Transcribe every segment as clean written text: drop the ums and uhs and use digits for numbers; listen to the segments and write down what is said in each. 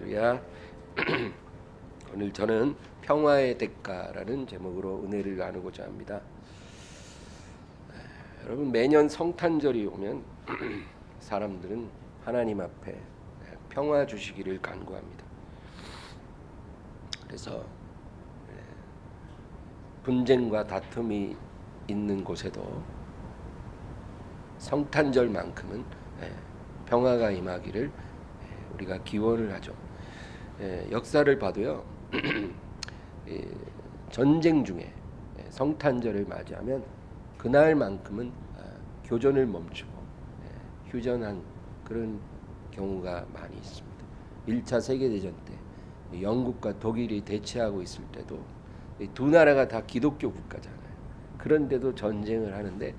할렐루야. 오늘 저는 평화의 대가라는 제목으로 은혜를 나누고자 합니다. 여러분, 매년 성탄절이 오면 사람들은 하나님 앞에 평화 주시기를 간구합니다. 그래서 분쟁과 다툼이 있는 곳에도 성탄절만큼은 평화가 임하기를 우리가 기원을 하죠. 역사를 봐도요. 전쟁 중에 성탄절을 맞이하면 그날만큼은 교전을 멈추고 휴전한 그런 경우가 많이 있습니다. 1차 세계대전 때 영국과 독일이 대치하고 있을 때도 두 나라가 다 기독교 국가잖아요. 그런데도 전쟁을 하는데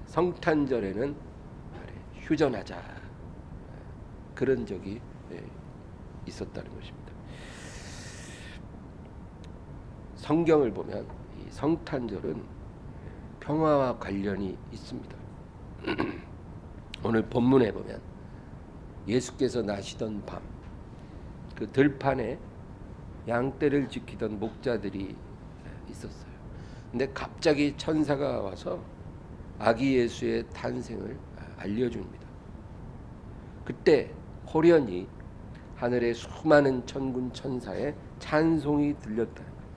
성탄절에는 휴전하자, 그런 적이 있었다는 것입니다. 성경을 보면 이 성탄절은 평화와 관련이 있습니다. 오늘 본문에 보면 예수께서 나시던 밤, 그 들판에 양떼를 지키던 목자들이 있었어요. 근데 갑자기 천사가 와서 아기 예수의 탄생을 알려줍니다. 그때 호련히 하늘의 수많은 천군 천사의 찬송이 들렸다는 거예요.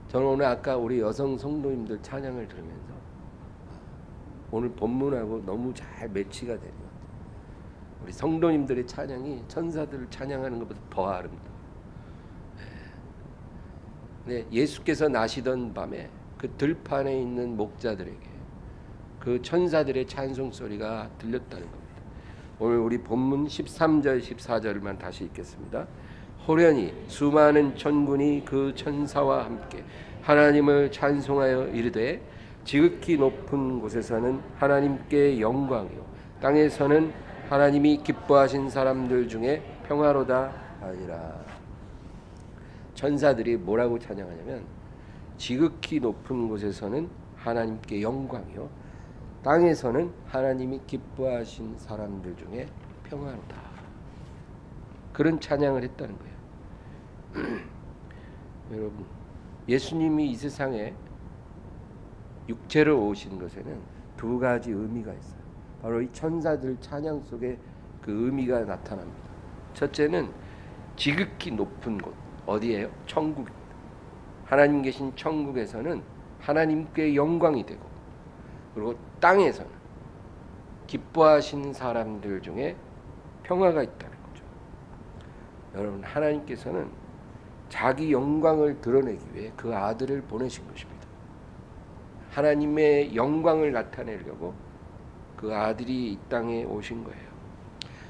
저는 오늘 아까 우리 여성 성도님들 찬양을 들으면서 오늘 본문하고 너무 잘 매치가 되는 것 같아요. 우리 성도님들의 찬양이 천사들을 찬양하는 것보다 더 아름다워요. 네, 예수께서 나시던 밤에 그 들판에 있는 목자들에게 그 천사들의 찬송 소리가 들렸다는 겁니다. 오늘 우리 본문 13절 14절만 다시 읽겠습니다. 호련히 수많은 천군이 그 천사와 함께 하나님을 찬송하여 이르되 지극히 높은 곳에서는 하나님께 영광이요 땅에서는 하나님이 기뻐하신 사람들 중에 평화로다 하니라. 천사들이 뭐라고 찬양하냐면 지극히 높은 곳에서는 하나님께 영광이요 땅에서는 하나님이 기뻐하신 사람들 중에 평화로다. 그런 찬양을 했다는 거예요. 여러분, 예수님이 이 세상에 육체로 오신 것에는 두 가지 의미가 있어요. 바로 이 천사들 찬양 속에 그 의미가 나타납니다. 첫째는 지극히 높은 곳, 어디예요? 천국입니다. 하나님 계신 천국에서는 하나님께 영광이 되고, 그리고 땅에서는 기뻐하시는 사람들 중에 평화가 있다는 거죠. 여러분, 하나님께서는 자기 영광을 드러내기 위해 그 아들을 보내신 것입니다. 하나님의 영광을 나타내려고 그 아들이 이 땅에 오신 거예요.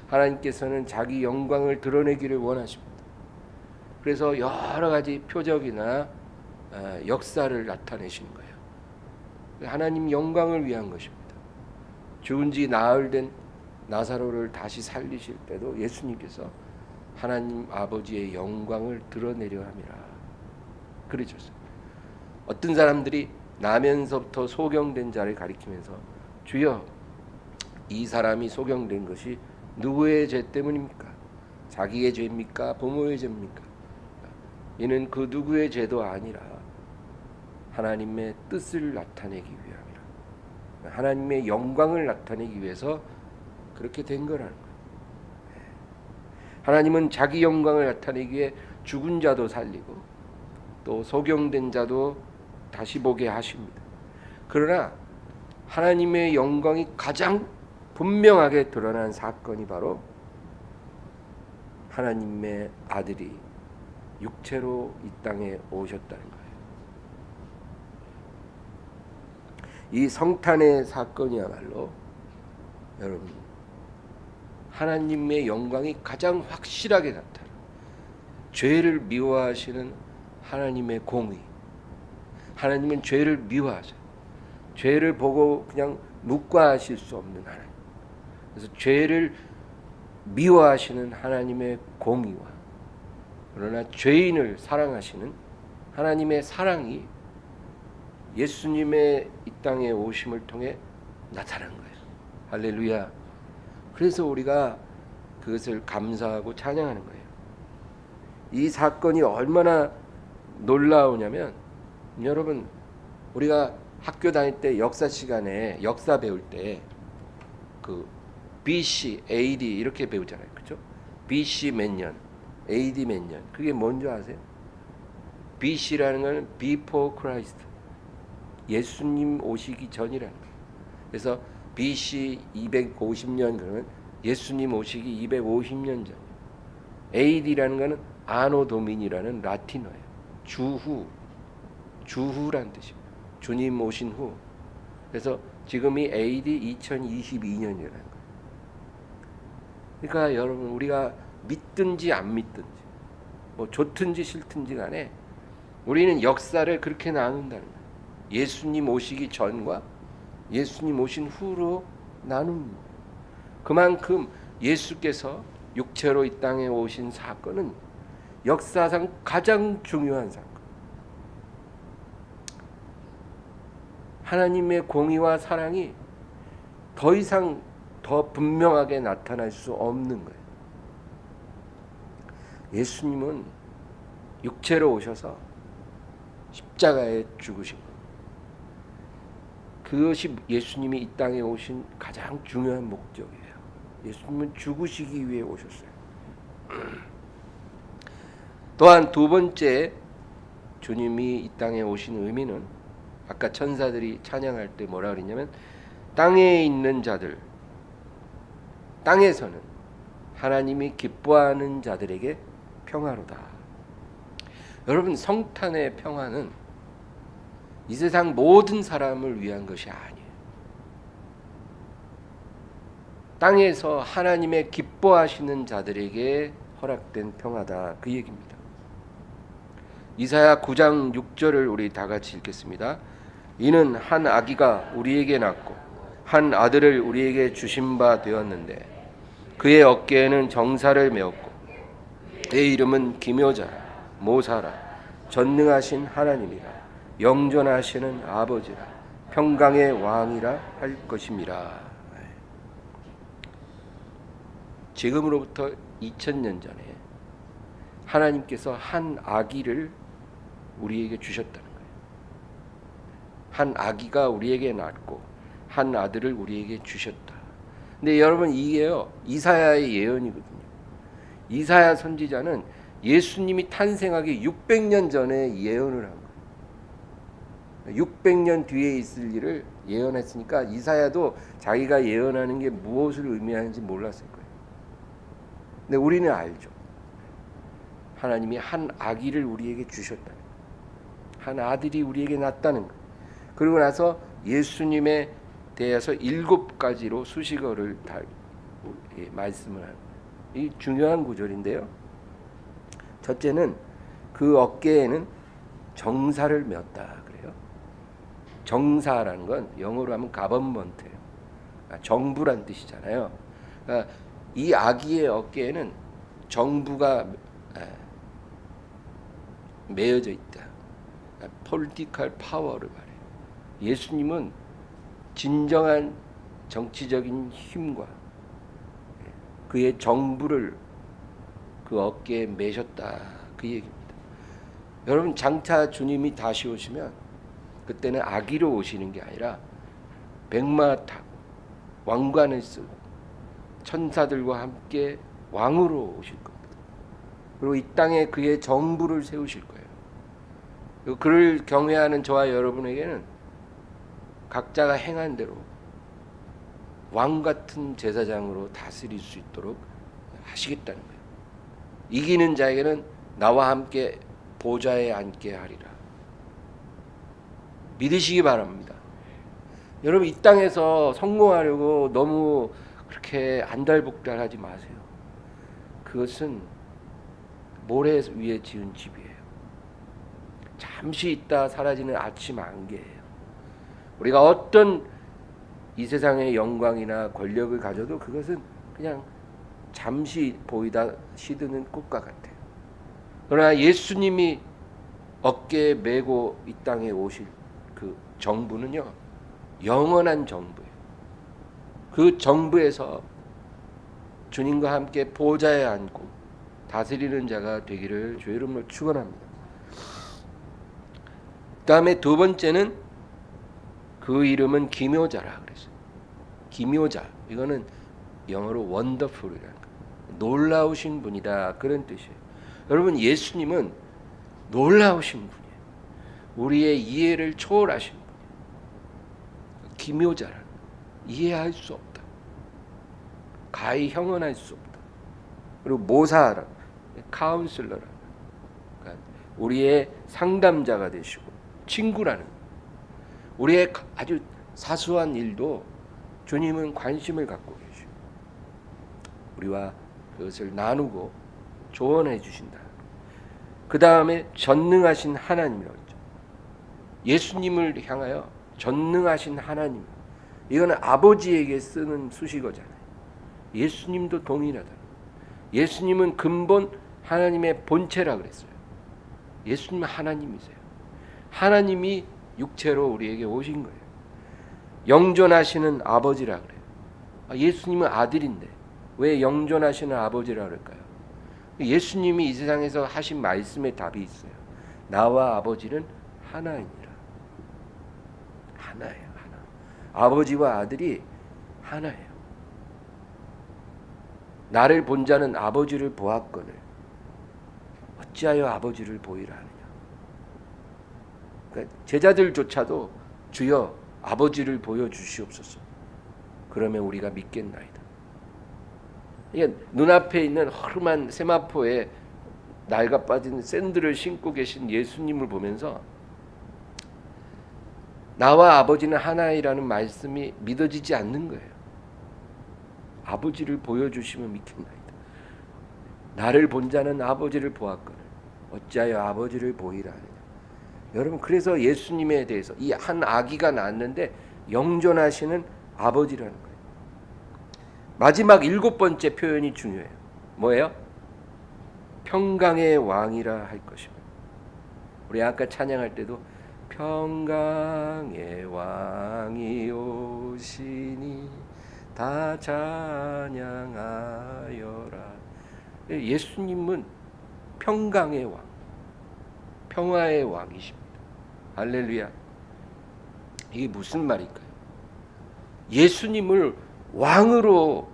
하나님께서는 자기 영광을 드러내기를 원하십니다. 그래서 여러 가지 표적이나 역사를 나타내시는 거예요. 하나님 영광을 위한 것입니다. 죽은 지 나흘 된 나사로를 다시 살리실 때도 예수님께서 하나님 아버지의 영광을 드러내려 함이라 그러셨어요. 어떤 사람들이 나면서부터 소경된 자를 가리키면서 주여, 이 사람이 소경된 것이 누구의 죄 때문입니까? 자기의 죄입니까? 부모의 죄입니까? 이는 그 누구의 죄도 아니라 하나님의 뜻을 나타내기 위함이라. 하나님의 영광을 나타내기 위해서 그렇게 된 거라는 거예요. 하나님은 자기 영광을 나타내기 위해 죽은 자도 살리고 또 소경된 자도 다시 보게 하십니다. 그러나 하나님의 영광이 가장 분명하게 드러난 사건이 바로 하나님의 아들이 육체로 이 땅에 오셨다는 거예요. 이 성탄의 사건이야말로 여러분, 하나님의 영광이 가장 확실하게 나타나 죄를 미워하시는 하나님의 공의. 하나님은 죄를 미워하세요. 죄를 보고 그냥 묵과하실 수 없는 하나님. 그래서 죄를 미워하시는 하나님의 공의와 그러나 죄인을 사랑하시는 하나님의 사랑이 예수님의 이 땅에 오심을 통해 나타난 거예요. 할렐루야. 그래서 우리가 그 그것을 감사하고 찬양하는 거예요. 이 사건이 얼마나 놀라우냐면 여러분 우리가 학교 다닐 때 역사 시간에 역사 배울 때 그 BC, AD 이렇게 배우잖아요. 그렇죠? BC 몇 년, AD 몇 년. 그게 뭔지 아세요? BC라는 건 Before Christ. 예수님 오시기 전이라는 거예요. 그래서 BC 250년 그러면 예수님 오시기 250년 전. AD라는 거는 아노 도미니라는 라틴어예요. 주후란 뜻이에요. 주님 오신 후. 그래서 지금이 AD 2022년이라는 거예요. 그러니까 여러분 우리가 믿든지 안 믿든지 뭐 좋든지 싫든지 간에 우리는 역사를 그렇게 나눈다는 거예요. 예수님 오시기 전과 예수님 오신 후로 나눕니다. 그만큼 예수께서 육체로 이 땅에 오신 사건은 역사상 가장 중요한 사건. 하나님의 공의와 사랑이 더 이상 더 분명하게 나타날 수 없는 거예요. 예수님은 육체로 오셔서 십자가에 죽으신 거예요. 그것이 예수님이 이 땅에 오신 가장 중요한 목적이에요. 예수님은 죽으시기 위해 오셨어요. 또한 두 번째 주님이 이 땅에 오신 의미는 아까 천사들이 찬양할 때 뭐라 그랬냐면 땅에 있는 자들, 땅에서는 하나님이 기뻐하는 자들에게 평화로다. 여러분 성탄의 평화는 이 세상 모든 사람을 위한 것이 아니에요. 땅에서 하나님의 기뻐하시는 자들에게 허락된 평화다. 그 얘기입니다. 이사야 9장 6절을 우리 다 같이 읽겠습니다. 이는 한 아기가 우리에게 낳고 한 아들을 우리에게 주신 바 되었는데 그의 어깨에는 정사를 메었고 그의 이름은 기묘자, 모사라, 전능하신 하나님이라, 영존하시는 아버지라, 평강의 왕이라 할 것임이라. 지금으로부터 2000년 전에 하나님께서 한 아기를 우리에게 주셨다는 거예요. 한 아기가 우리에게 낳고 한 아들을 우리에게 주셨다. 근데 여러분 이게요 이사야의 예언이거든요. 이사야 선지자는 예수님이 탄생하기 600년 전에 예언을 한 거예요. 600년 뒤에 있을 일을 예언했으니까 이사야도 자기가 예언하는 게 무엇을 의미하는지 몰랐을 거예요. 근데 우리는 알죠. 하나님이 한 아기를 우리에게 주셨다는 거예요. 한 아들이 우리에게 낳았다는 거예요. 그리고 나서 예수님에 대해서 7가지로 수식어를 다 말씀을 하는 거예요. 이 중요한 구절인데요. 첫째는 그 어깨에는 정사를 메었다 그래요. 정사라는 건 영어로 하면 가버먼트예요. 정부란 뜻이잖아요. 그러니까 이 아기의 어깨에는 정부가 매어져 있다. 폴리티컬 파워를 말해요. 예수님은 진정한 정치적인 힘과 그의 정부를 그 어깨에 매셨다. 그 얘기입니다. 여러분 장차 주님이 다시 오시면 그때는 아기로 오시는 게 아니라 백마 타고 왕관을 쓰고 천사들과 함께 왕으로 오실 겁니다. 그리고 이 땅에 그의 정부를 세우실 거예요. 그를 경외하는 저와 여러분에게는 각자가 행한 대로 왕 같은 제사장으로 다스릴 수 있도록 하시겠다는 거예요. 이기는 자에게는 나와 함께 보좌에 앉게 하리라. 믿으시기 바랍니다. 여러분 이 땅에서 성공하려고 너무 그렇게 안달복달하지 마세요. 그것은 모래 위에 지은 집이에요. 잠시 있다 사라지는 아침 안개예요. 우리가 어떤 이 세상의 영광이나 권력을 가져도 그것은 그냥 잠시 보이다 시드는 꽃과 같아요. 그러나 예수님이 어깨에 메고 이 땅에 오실 그 정부는요 영원한 정부예요. 그 정부에서 주님과 함께 보좌에 앉고 다스리는 자가 되기를 주의 이름으로 축원합니다. 그다음에 두 번째는 그 이름은 기묘자라 그랬어요. 기묘자, 이거는 영어로 wonderful이라는 거예요. 놀라우신 분이다, 그런 뜻이에요. 여러분, 예수님은 놀라우신 분이에요. 우리의 이해를 초월하신 분이에요. 기묘자라, 이해할 수 없다, 가히 형언할 수 없다. 그리고 모사라, 카운슬러라, 그러니까 우리의 상담자가 되시고 친구라는 거예요. 우리의 아주 사소한 일도 주님은 관심을 갖고 계시고 우리와 그것을 나누고 조언해 주신다. 그 다음에 전능하신 하나님이라고 했죠. 예수님을 향하여 전능하신 하나님, 이거는 아버지에게 쓰는 수식어잖아요. 예수님도 동일하다. 예수님은 근본 하나님의 본체라 그랬어요. 예수님은 하나님이세요. 하나님이 육체로 우리에게 오신 거예요. 영존하시는 아버지라 그래요. 예수님은 아들인데 왜 영존하시는 아버지라 그럴까요? 예수님이 이 세상에서 하신 말씀에 답이 있어요. 나와 아버지는 하나이니라. 하나예요, 하나. 아버지와 아들이 하나예요. 나를 본 자는 아버지를 보았거늘 어찌하여 아버지를 보이라 하느냐. 그러니까 제자들조차도 주여 아버지를 보여주시옵소서, 그러면 우리가 믿겠나이다. 이게 눈앞에 있는 허름한 세마포에 낡아 빠진 샌들을 신고 계신 예수님을 보면서 나와 아버지는 하나이라는 말씀이 믿어지지 않는 거예요. 아버지를 보여주시면 믿겠나이다. 나를 본 자는 아버지를 보았거늘 어찌하여 아버지를 보이라 하느냐. 여러분, 그래서 예수님에 대해서 이 한 아기가 낳았는데 영존하시는 아버지라는 거예요. 마지막 7번째 표현이 중요해요. 뭐예요? 평강의 왕이라 할 것입니다. 우리 아까 찬양할 때도 평강의 왕이 오시니 다 찬양하여라. 예수님은 평강의 왕, 평화의 왕이십니다. 할렐루야. 이게 무슨 말일까요? 예수님을 왕으로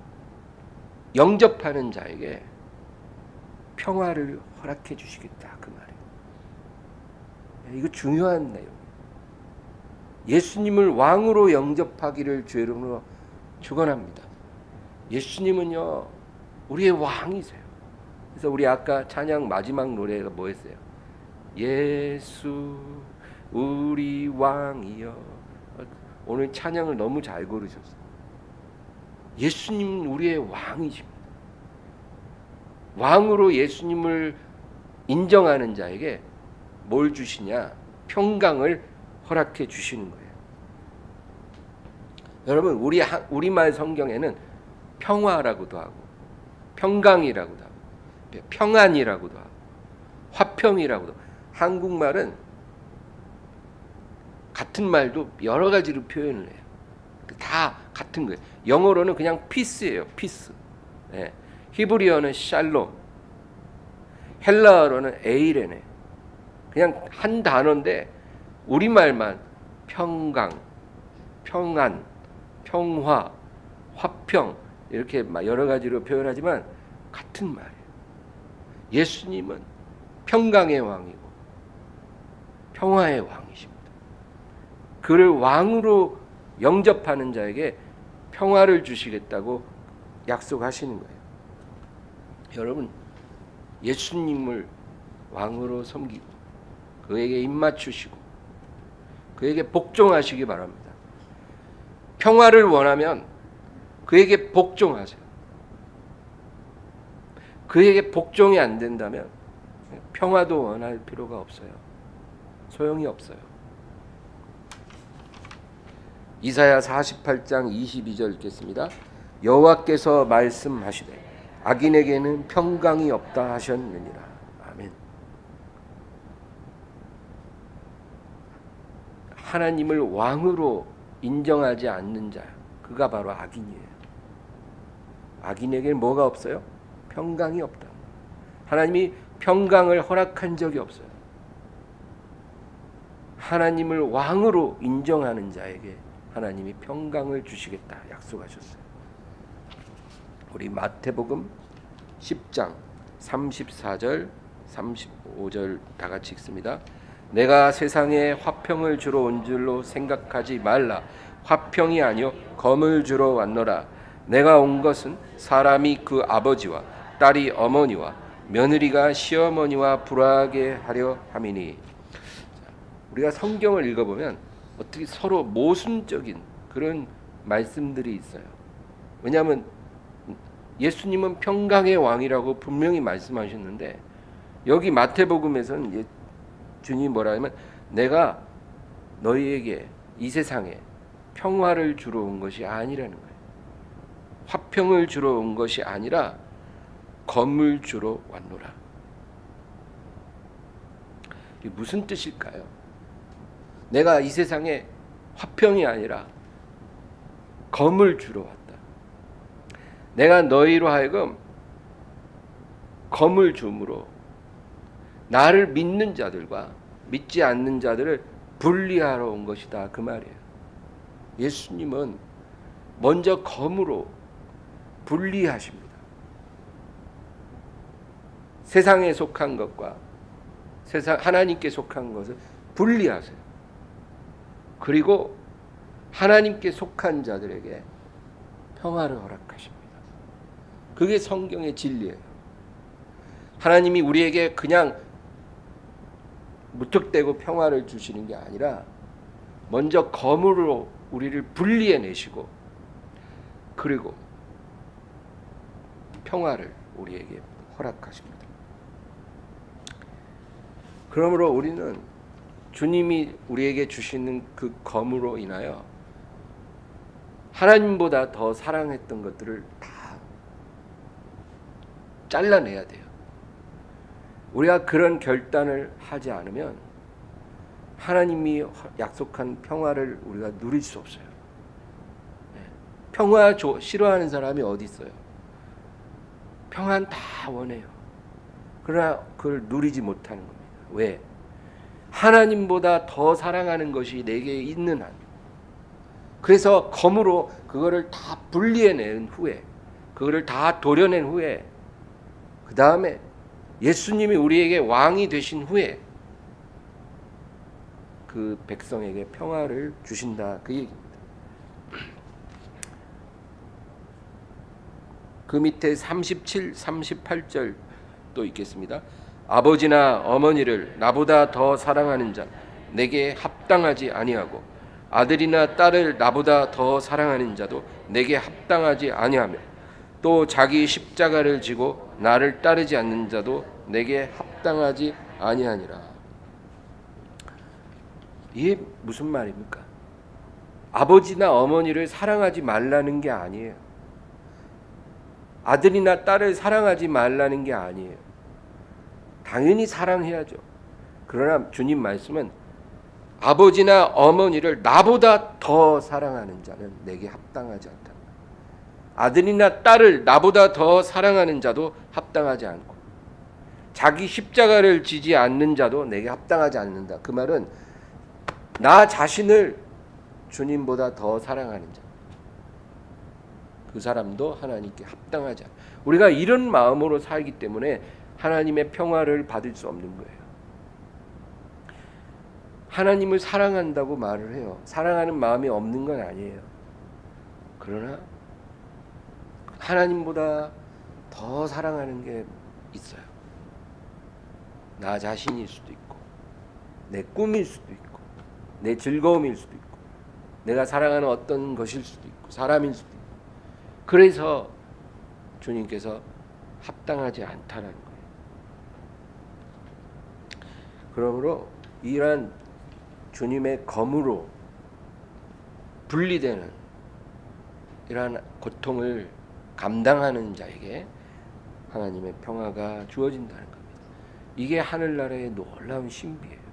영접하는 자에게 평화를 허락해 주시겠다, 그 말이에요. 이거 중요한 내용. 예수님을 왕으로 영접하기를 주의 이름으로 축원합니다. 예수님은요 우리의 왕이세요. 그래서 우리 아까 찬양 마지막 노래가 뭐였어요? 예수 우리 왕이여. 오늘 찬양을 너무 잘 고르셨어요. 예수님은 우리의 왕이십니다. 왕으로 예수님을 인정하는 자에게 뭘 주시냐? 평강을 허락해 주시는 거예요. 여러분, 우리말 성경에는 평화라고도 하고 평강이라고도 하고 평안이라고도 하고 화평이라고도 하고, 한국말은 같은 말도 여러 가지로 표현을 해요. 다 같은 거예요. 영어로는 그냥 피스예요. 피스. 네. 히브리어는 샬롬, 헬라어로는 에이레네. 그냥 한 단어인데 우리말만 평강, 평안, 평화, 화평 이렇게 여러 가지로 표현하지만 같은 말이에요. 예수님은 평강의 왕이고 평화의 왕이십니다. 그를 왕으로 영접하는 자에게 평화를 주시겠다고 약속하시는 거예요. 여러분, 예수님을 왕으로 섬기고 그에게 입맞추시고 그에게 복종하시기 바랍니다. 평화를 원하면 그에게 복종하세요. 그에게 복종이 안 된다면 평화도 원할 필요가 없어요. 소용이 없어요. 이사야 48장 22절 읽겠습니다. 여호와께서 말씀하시되 악인에게는 평강이 없다 하셨느니라. 아멘. 하나님을 왕으로 인정하지 않는 자, 그가 바로 악인이에요. 악인에게는 뭐가 없어요? 평강이 없다. 하나님이 평강을 허락한 적이 없어요. 하나님을 왕으로 인정하는 자에게 하나님이 평강을 주시겠다 약속하셨어요. 우리 마태복음 10장 34절 35절 다 같이 읽습니다. 내가 세상에 화평을 주러 온 줄로 생각하지 말라. 화평이 아니요 검을 주러 왔노라. 내가 온 것은 사람이 그 아버지와 딸이 어머니와 며느리가 시어머니와 불화하게 하려 함이니. 우리가 성경을 읽어보면 어떻게 서로 모순적인 그런 말씀들이 있어요. 왜냐하면 예수님은 평강의 왕이라고 분명히 말씀하셨는데 여기 마태복음에서는 주님이 뭐라 하면 내가 너희에게 이 세상에 평화를 주러 온 것이 아니라는 거예요. 화평을 주러 온 것이 아니라 검을 주러 왔노라. 이게 무슨 뜻일까요? 내가 이 세상에 화평이 아니라 검을 주러 왔다. 내가 너희로 하여금 검을 줌으로 나를 믿는 자들과 믿지 않는 자들을 분리하러 온 것이다 그 말이에요. 예수님은 먼저 검으로 분리하십니다. 세상에 속한 것과 하나님께 속한 것을 분리하세요. 그리고 하나님께 속한 자들에게 평화를 허락하십니다. 그게 성경의 진리예요. 하나님이 우리에게 그냥 무턱대고 평화를 주시는 게 아니라 먼저 검으로 우리를 분리해내시고 그리고 평화를 우리에게 허락하십니다. 그러므로 우리는 주님이 우리에게 주시는 그 검으로 인하여 하나님보다 더 사랑했던 것들을 다 잘라내야 돼요. 우리가 그런 결단을 하지 않으면 하나님이 약속한 평화를 우리가 누릴 수 없어요. 평화 싫어하는 사람이 어디 있어요? 평안 다 원해요. 그러나 그걸 누리지 못하는 겁니다. 왜? 하나님보다 더 사랑하는 것이 내게 있는 한. 그래서 검으로 그거를 다 분리해낸 후에, 그거를 다 도려낸 후에, 그 다음에 예수님이 우리에게 왕이 되신 후에 그 백성에게 평화를 주신다 그 얘기입니다. 그 밑에 37, 38절 또 있겠습니다. 아버지나 어머니를 나보다 더 사랑하는 자 내게 합당하지 아니하고 아들이나 딸을 나보다 더 사랑하는 자도 내게 합당하지 아니하며 또 자기 십자가를 지고 나를 따르지 않는 자도 내게 합당하지 아니하니라. 이게 무슨 말입니까? 아버지나 어머니를 사랑하지 말라는 게 아니에요. 아들이나 딸을 사랑하지 말라는 게 아니에요. 당연히 사랑해야죠. 그러나 주님 말씀은 아버지나 어머니를 나보다 더 사랑하는 자는 내게 합당하지 않다. 아들이나 딸을 나보다 더 사랑하는 자도 합당하지 않고 자기 십자가를 지지 않는 자도 내게 합당하지 않는다. 그 말은 나 자신을 주님보다 더 사랑하는 자, 그 사람도 하나님께 합당하지 않다. 우리가 이런 마음으로 살기 때문에 하나님의 평화를 받을 수 없는 거예요. 하나님을 사랑한다고 말을 해요. 사랑하는 마음이 없는 건 아니에요. 그러나 하나님보다 더 사랑하는 게 있어요. 나 자신일 수도 있고 내 꿈일 수도 있고 내 즐거움일 수도 있고 내가 사랑하는 어떤 것일 수도 있고 사람일 수도 있고 그래서 주님께서 합당하지 않다라는 거예요. 그러므로 이러한 주님의 검으로 분리되는 이러한 고통을 감당하는 자에게 하나님의 평화가 주어진다는 겁니다. 이게 하늘나라의 놀라운 신비예요.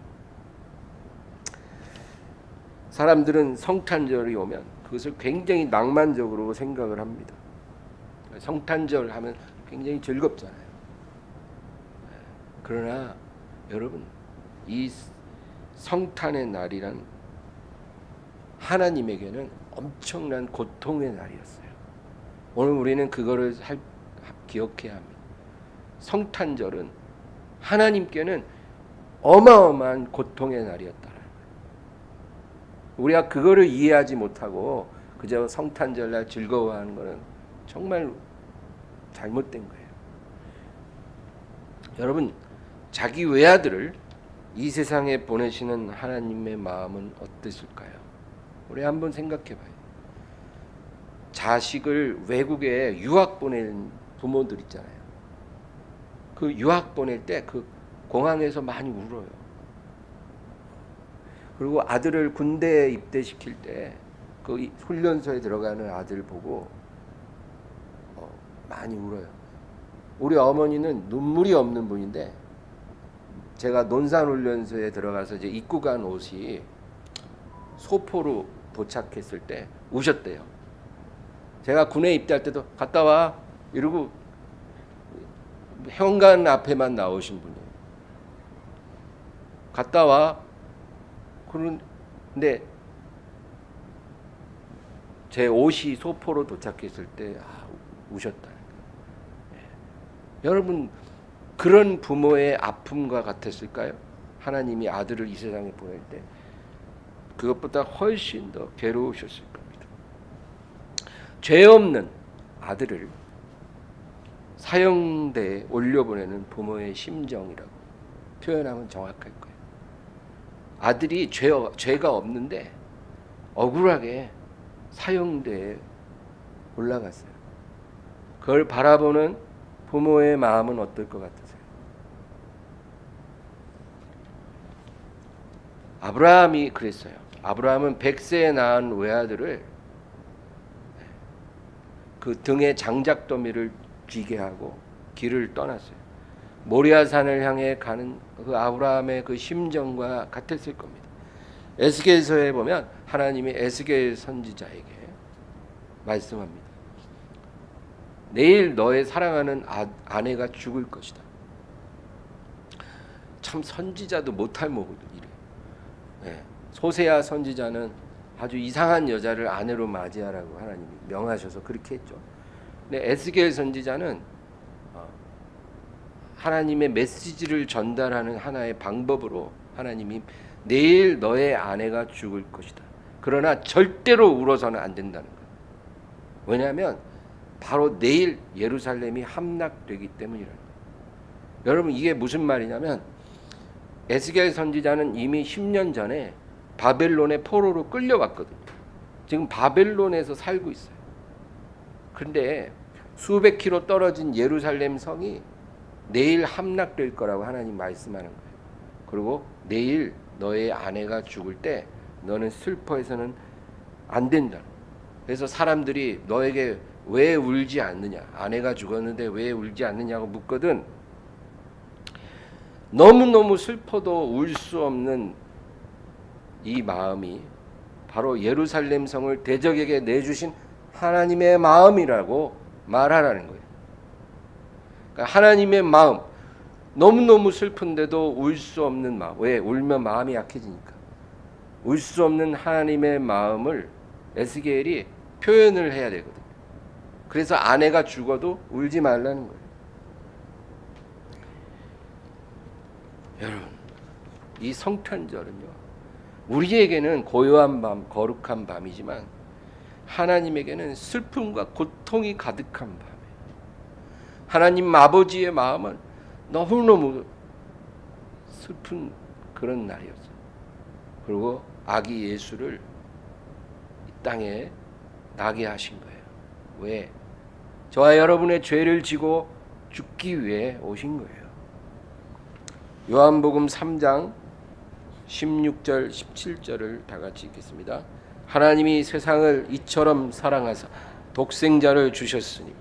사람들은 성탄절이 오면 그것을 굉장히 낭만적으로 생각을 합니다. 성탄절 하면 굉장히 즐겁잖아요. 그러나 여러분, 이 성탄의 날이란 하나님에게는 엄청난 고통의 날이었어요. 오늘 우리는 그거를 기억해야 합니다. 성탄절은 하나님께는 어마어마한 고통의 날이었다는 거예요. 우리가 그거를 이해하지 못하고 그저 성탄절날 즐거워하는 것은 정말 잘못된 거예요. 여러분, 자기 외아들을 이 세상에 보내시는 하나님의 마음은 어땠을까요? 우리 한번 생각해 봐요. 자식을 외국에 유학 보낸 부모들 있잖아요. 그 유학 보낼 때 그 공항에서 많이 울어요. 그리고 아들을 군대에 입대시킬 때 그 훈련소에 들어가는 아들 보고 많이 울어요. 우리 어머니는 눈물이 없는 분인데 제가 논산훈련소에 들어가서 이제 입고 간 옷이 소포로 도착했을 때 우셨대요. 제가 군에 입대할 때도 갔다 와 이러고 현관 앞에만 나오신 분이에요. 갔다 와. 그런데 제 옷이 소포로 도착했을 때 우셨다는 거예요. 여러분, 그런 부모의 아픔과 같았을까요? 하나님이 아들을 이 세상에 보낼 때 그것보다 훨씬 더 괴로우셨을 겁니다. 죄 없는 아들을 사형대에 올려보내는 부모의 심정이라고 표현하면 정확할 거예요. 아들이 죄가 없는데 억울하게 사형대에 올라갔어요. 그걸 바라보는 부모의 마음은 어떨 것 같으세요? 아브라함이 그랬어요. 아브라함은 100세에 낳은 외아들을 그 등에 장작더미를 쥐게 하고 길을 떠났어요. 모리아산을 향해 가는 그 아브라함의 그 심정과 같았을 겁니다. 에스겔서에 보면 하나님이 에스겔 선지자에게 말씀합니다. 내일 너의 사랑하는 아내가 죽을 것이다. 참 선지자도 못할 모거든 이래. 소세야 선지자는 아주 이상한 여자를 아내로 맞이하라고 하나님이 명하셔서 그렇게 했죠. 근데 에스겔 선지자는 하나님의 메시지를 전달하는 하나의 방법으로 하나님이 내일 너의 아내가 죽을 것이다. 그러나 절대로 울어서는 안 된다는 거예요. 왜냐하면 바로 내일 예루살렘이 함락되기 때문이라는 거예요. 여러분, 이게 무슨 말이냐면 에스겔 선지자는 이미 10년 전에 바벨론의 포로로 끌려왔거든요. 지금 바벨론에서 살고 있어요. 그런데 수백 킬로 떨어진 예루살렘 성이 내일 함락될 거라고 하나님 말씀하는 거예요. 그리고 내일 너의 아내가 죽을 때 너는 슬퍼해서는 안 된다. 그래서 사람들이 너에게 왜 울지 않느냐, 아내가 죽었는데 왜 울지 않느냐고 묻거든 너무너무 슬퍼도 울 수 없는 이 마음이 바로 예루살렘 성을 대적에게 내주신 하나님의 마음이라고 말하라는 거예요. 그러니까 하나님의 마음, 너무너무 슬픈데도 울 수 없는 마음. 왜? 울면 마음이 약해지니까. 울 수 없는 하나님의 마음을 에스겔이 표현을 해야 되거든요. 그래서 아내가 죽어도 울지 말라는 거예요. 여러분, 이 성탄절은요, 우리에게는 고요한 밤, 거룩한 밤이지만 하나님에게는 슬픔과 고통이 가득한 밤이에요. 하나님 아버지의 마음은 너무너무 슬픈 그런 날이었어요. 그리고 아기 예수를 이 땅에 나게 하신 거예요. 왜? 저와 여러분의 죄를 지고 죽기 위해 오신 거예요. 요한복음 3장 16절 17절을 다 같이 읽겠습니다. 하나님이 세상을 이처럼 사랑하사 독생자를 주셨으니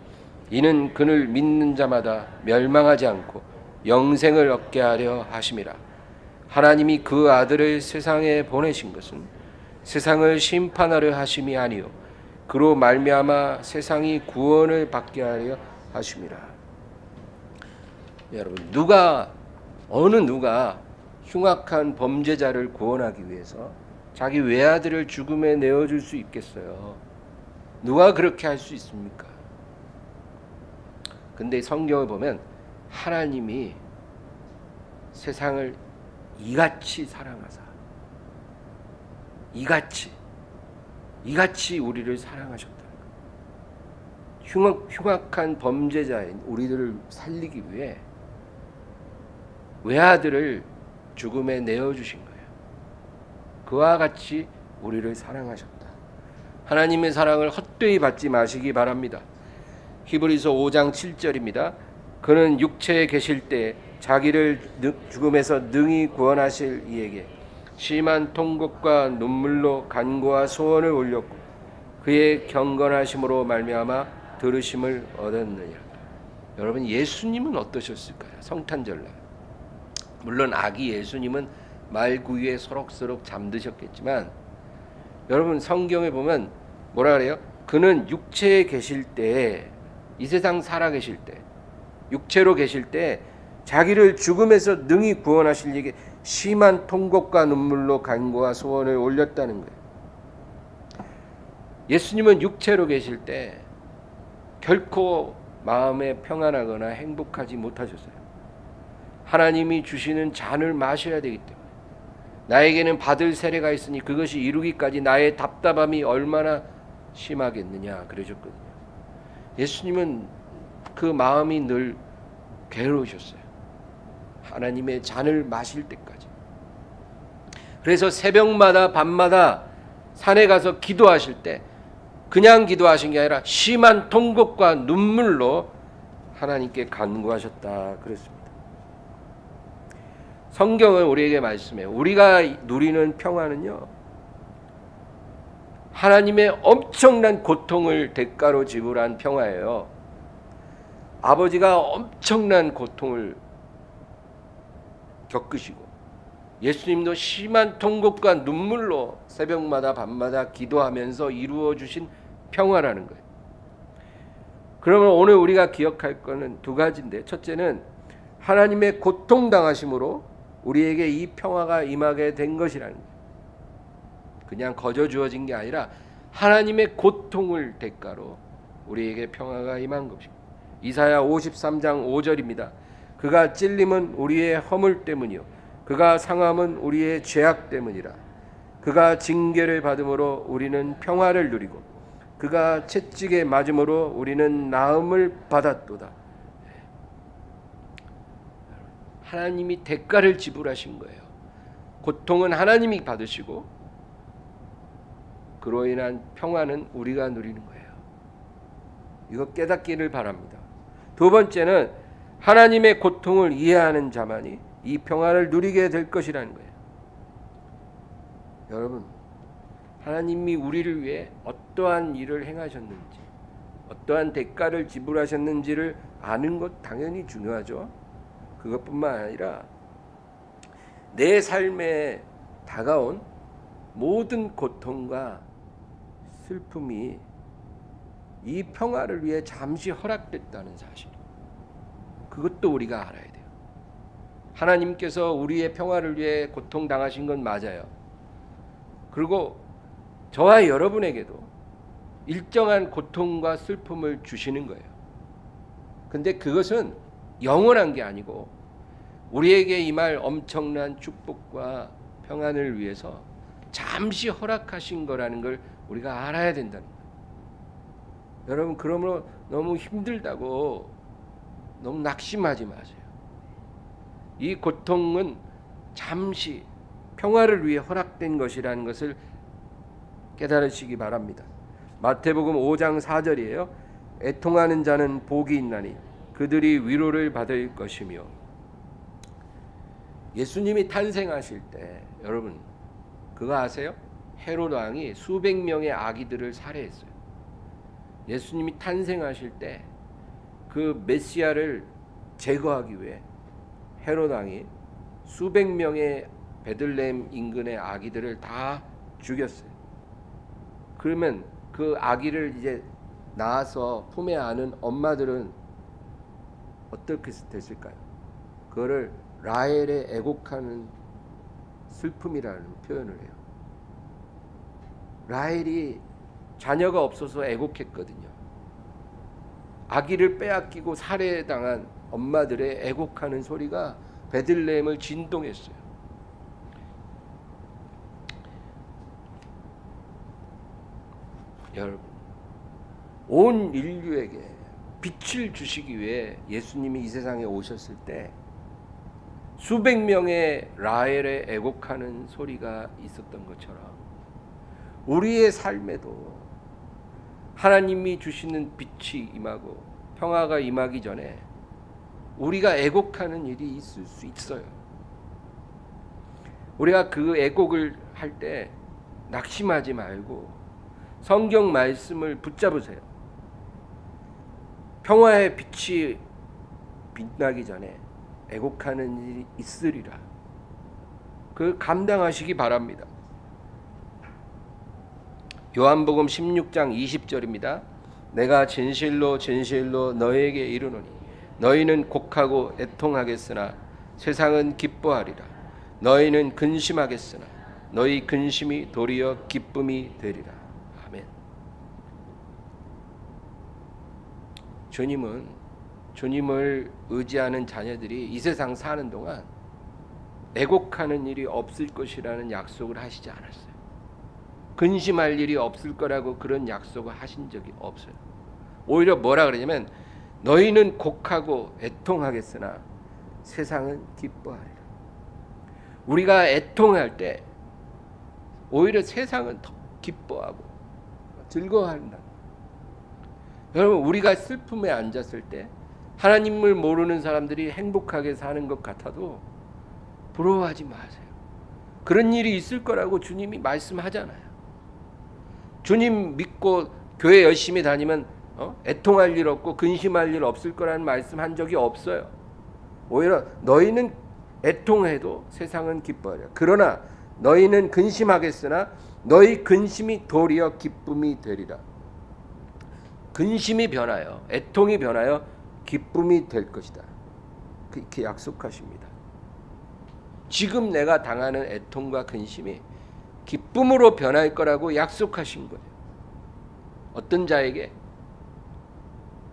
이는 그를 믿는 자마다 멸망하지 않고 영생을 얻게 하려 하심이라. 하나님이 그 아들을 세상에 보내신 것은 세상을 심판하려 하심이 아니요 그로 말미암아 세상이 구원을 받게 하려 하심이라. 여러분, 어느 누가 흉악한 범죄자를 구원하기 위해서 자기 외아들을 죽음에 내어줄 수 있겠어요? 누가 그렇게 할 수 있습니까? 근데 성경을 보면 하나님이 세상을 이같이 사랑하사 이같이 우리를 사랑하셨다. 흉악한 범죄자인 우리들을 살리기 위해 외아들을 죽음에 내어주신 거예요. 그와 같이 우리를 사랑하셨다. 하나님의 사랑을 헛되이 받지 마시기 바랍니다. 히브리서 5장 7절입니다. 그는 육체에 계실 때 자기를 죽음에서 능히 구원하실 이에게 심한 통곡과 눈물로 간구와 소원을 올렸고 그의 경건하심으로 말미암아 들으심을 얻었느니라. 여러분, 예수님은 어떠셨을까요? 성탄절날 물론 아기 예수님은 말구유에 소록소록 잠드셨겠지만 여러분, 성경에 보면 뭐라 그래요? 그는 육체에 계실 때, 이 세상 살아 계실 때, 육체로 계실 때 자기를 죽음에서 능히 구원하실 이에게 심한 통곡과 눈물로 간구와 소원을 올렸다는 거예요. 예수님은 육체로 계실 때 결코 마음에 평안하거나 행복하지 못하셨어요. 하나님이 주시는 잔을 마셔야 되기 때문에 나에게는 받을 세례가 있으니 그것이 이루기까지 나의 답답함이 얼마나 심하겠느냐 그러셨거든요. 예수님은 그 마음이 늘 괴로우셨어요. 하나님의 잔을 마실 때까지. 그래서 새벽마다 밤마다 산에 가서 기도하실 때 그냥 기도하신 게 아니라 심한 통곡과 눈물로 하나님께 간구하셨다 그랬습니다. 성경은 우리에게 말씀해요. 우리가 누리는 평화는요, 하나님의 엄청난 고통을 대가로 지불한 평화예요. 아버지가 엄청난 고통을 겪으시고 예수님도 심한 통곡과 눈물로 새벽마다 밤마다 기도하면서 이루어 주신 평화라는 거예요. 그러면 오늘 우리가 기억할 것은 두 가지인데, 첫째는 하나님의 고통당하심으로 우리에게 이 평화가 임하게 된 것이라는 거예요. 그냥 거저 주어진 게 아니라 하나님의 고통을 대가로 우리에게 평화가 임한 것입니다. 이사야 53장 5절입니다. 그가 찔림은 우리의 허물 때문이요 그가 상함은 우리의 죄악 때문이라. 그가 징계를 받음으로 우리는 평화를 누리고 그가 채찍에 맞음으로 우리는 나음을 받았도다. 하나님이 대가를 지불하신 거예요. 고통은 하나님이 받으시고 그로 인한 평화는 우리가 누리는 거예요. 이거 깨닫기를 바랍니다. 두 번째는 하나님의 고통을 이해하는 자만이 이 평화를 누리게 될 것이라는 거예요. 여러분, 하나님이 우리를 위해 어떠한 일을 행하셨는지, 어떠한 대가를 지불하셨는지를 아는 것 당연히 중요하죠. 그것뿐만 아니라 내 삶에 다가온 모든 고통과 슬픔이 이 평화를 위해 잠시 허락됐다는 사실, 그것도 우리가 알아야 돼요. 하나님께서 우리의 평화를 위해 고통당하신 건 맞아요. 그리고 저와 여러분에게도 일정한 고통과 슬픔을 주시는 거예요. 근데 그것은 영원한 게 아니고 우리에게 임할 엄청난 축복과 평안을 위해서 잠시 허락하신 거라는 걸 우리가 알아야 된다는 거예요. 여러분, 그러므로 너무 힘들다고 너무 낙심하지 마세요. 이 고통은 잠시 평화를 위해 허락된 것이라는 것을 깨달으시기 바랍니다. 마태복음 5장 4절이에요. 애통하는 자는 복이 있나니 그들이 위로를 받을 것이며. 예수님이 탄생하실 때 여러분 그거 아세요? 헤롯 왕이 수백 명의 아기들을 살해했어요. 예수님이 탄생하실 때 그 메시아를 제거하기 위해 헤롯 왕이 수백 명의 베들레헴 인근의 아기들을 다 죽였어요. 그러면 그 아기를 이제 낳아서 품에 안은 엄마들은 어떻게 됐을까요? 그거를 라헬의 애곡하는 슬픔이라는 표현을 해요. 라헬이 자녀가 없어서 애곡했거든요. 아기를 빼앗기고 살해당한 엄마들의 애곡하는 소리가 베들레헴을 진동했어요. 여러분, 온 인류에게 빛을 주시기 위해 예수님이 이 세상에 오셨을 때 수백 명의 라헬의 애곡하는 소리가 있었던 것처럼 우리의 삶에도 하나님이 주시는 빛이 임하고 평화가 임하기 전에 우리가 애곡하는 일이 있을 수 있어요. 우리가 그 애곡을 할 때 낙심하지 말고 성경 말씀을 붙잡으세요. 평화의 빛이 빛나기 전에 애곡하는 일이 있으리라. 그 감당하시기 바랍니다. 요한복음 16장 20절입니다. 내가 진실로 진실로 너희에게 이르노니 너희는 곡하고 애통하겠으나 세상은 기뻐하리라. 너희는 근심하겠으나 너희 근심이 도리어 기쁨이 되리라. 아멘. 주님을 의지하는 자녀들이 이 세상 사는 동안 애곡하는 일이 없을 것이라는 약속을 하시지 않았어요. 근심할 일이 없을 거라고 그런 약속을 하신 적이 없어요. 오히려 뭐라 그러냐면 너희는 곡하고 애통하겠으나 세상은 기뻐하리라. 우리가 애통할 때 오히려 세상은 더 기뻐하고 즐거워한다. 여러분, 우리가 슬픔에 앉았을 때 하나님을 모르는 사람들이 행복하게 사는 것 같아도 부러워하지 마세요. 그런 일이 있을 거라고 주님이 말씀하잖아요. 주님 믿고 교회 열심히 다니면 애통할 일 없고 근심할 일 없을 거라는 말씀한 적이 없어요. 오히려 너희는 애통해도 세상은 기뻐하리라. 그러나 너희는 근심하겠으나 너희 근심이 도리어 기쁨이 되리라. 근심이 변하여 애통이 변하여 기쁨이 될 것이다. 그렇게 약속하십니다. 지금 내가 당하는 애통과 근심이 기쁨으로 변할 거라고 약속하신 거예요. 어떤 자에게?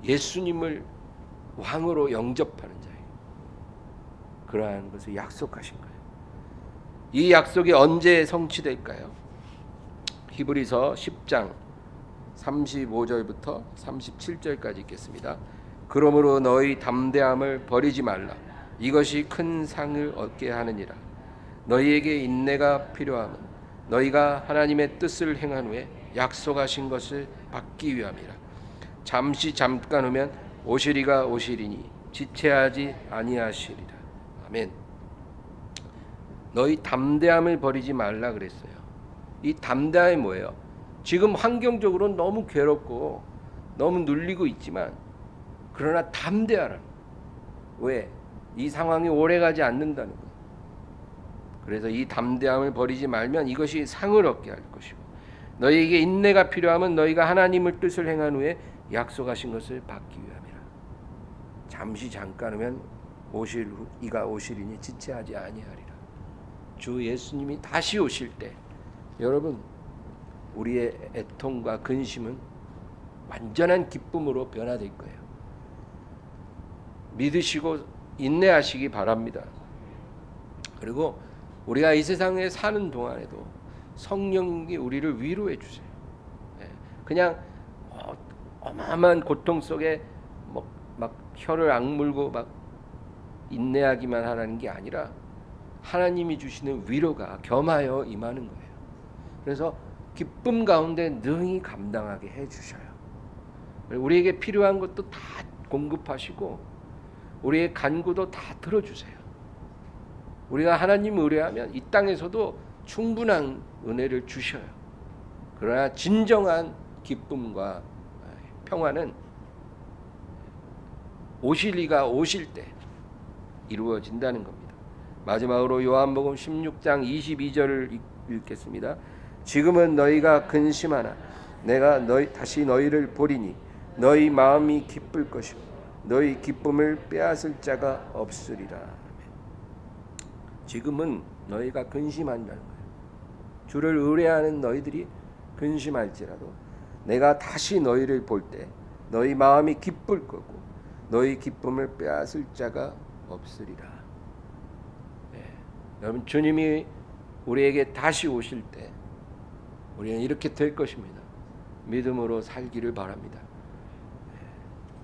예수님을 왕으로 영접하는 자에게 그러한 것을 약속하신 거예요. 이 약속이 언제 성취될까요? 히브리서 10장 35절부터 37절까지 읽겠습니다. 그러므로 너희 담대함을 버리지 말라. 이것이 큰 상을 얻게 하느니라. 너희에게 인내가 필요함은 너희가 하나님의 뜻을 행한 후에 약속하신 것을 받기 위함이라. 잠깐 후면 오시리가 오시리니 지체하지 아니하시리라. 아멘. 너희 담대함을 버리지 말라 그랬어요. 이 담대함이 뭐예요? 지금 환경적으로 너무 괴롭고 너무 눌리고 있지만 그러나 담대하라. 왜? 이 상황이 오래가지 않는다는 거예요. 그래서 이 담대함을 버리지 말면 이것이 상을 얻게 할 것이고 너희에게 인내가 필요하면 너희가 하나님의 뜻을 행한 후에 약속하신 것을 받기 위함이라. 잠깐 후면 이가 오시리니 지체하지 아니하리라. 주 예수님이 다시 오실 때 여러분 우리의 애통과 근심은 완전한 기쁨으로 변화될 거예요. 믿으시고 인내하시기 바랍니다. 그리고 우리가 이 세상에 사는 동안에도 성령이 우리를 위로해 주세요. 그냥 어마어마한 고통 속에 막 혀를 악물고 막 인내하기만 하라는 게 아니라 하나님이 주시는 위로가 겸하여 임하는 거예요. 그래서 기쁨 가운데 능히 감당하게 해주셔요. 우리에게 필요한 것도 다 공급하시고 우리의 간구도 다 들어주세요. 우리가 하나님을 의뢰하면 이 땅에서도 충분한 은혜를 주셔요. 그러나 진정한 기쁨과 평화는 오실 이가 오실 때 이루어진다는 겁니다. 마지막으로 요한복음 16장 22절을 읽겠습니다. 지금은 너희가 근심하나 내가 다시 너희를 보리니 너희 마음이 기쁠 것이요 너희 기쁨을 빼앗을 자가 없으리라. 지금은 너희가 근심한다는 거예요. 주를 의뢰하는 너희들이 근심할지라도 내가 다시 너희를 볼 때 너희 마음이 기쁠 거고 너희 기쁨을 빼앗을 자가 없으리라. 여러분, 주님이 우리에게 다시 오실 때 우리는 이렇게 될 것입니다. 믿음으로 살기를 바랍니다.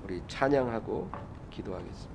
우리 찬양하고 기도하겠습니다.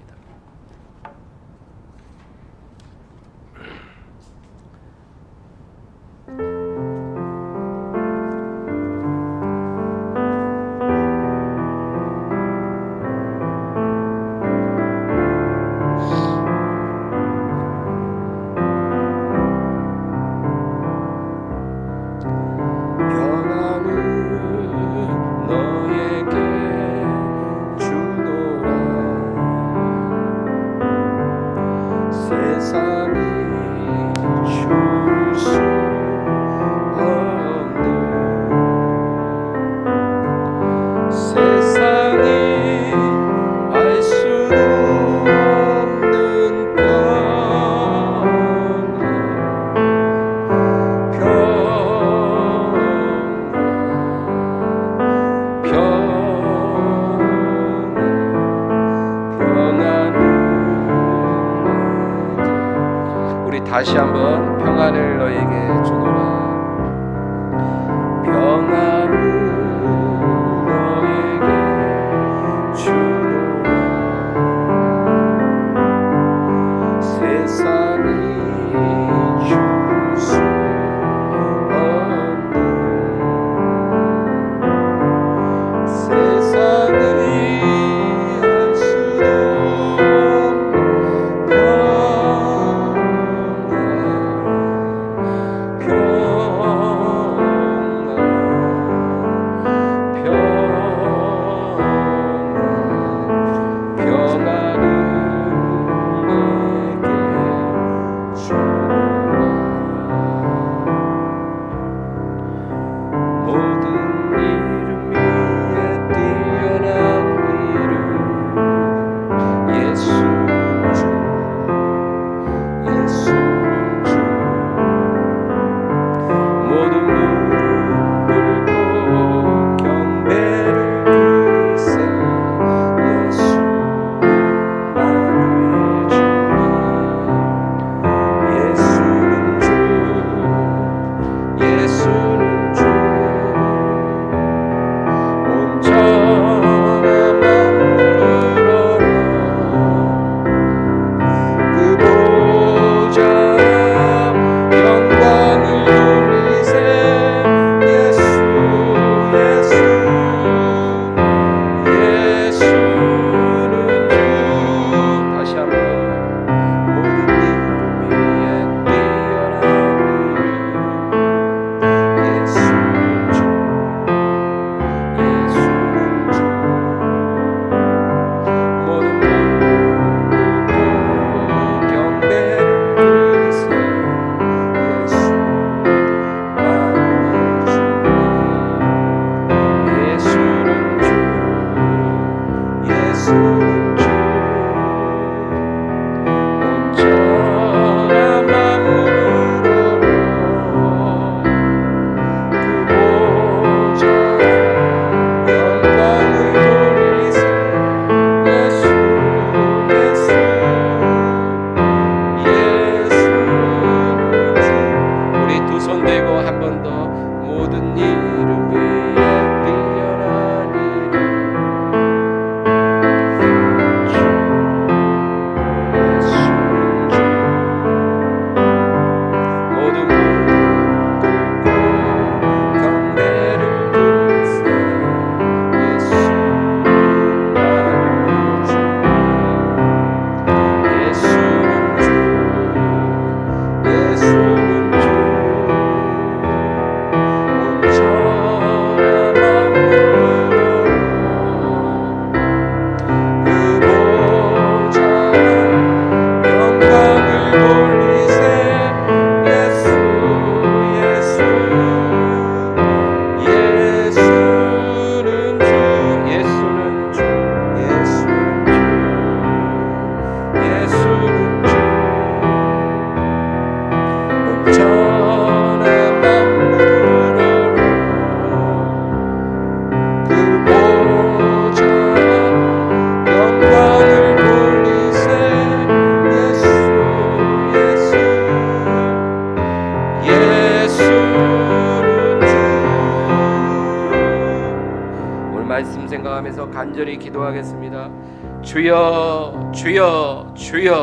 다시 한번 평안을 너에게 주노라. 평안을 너에게 주노라. 세상이 줄 수 없는 세상이 알 수도 없는 평안 말씀 생각하면서 간절히 기도하겠습니다. 주여 주여 주여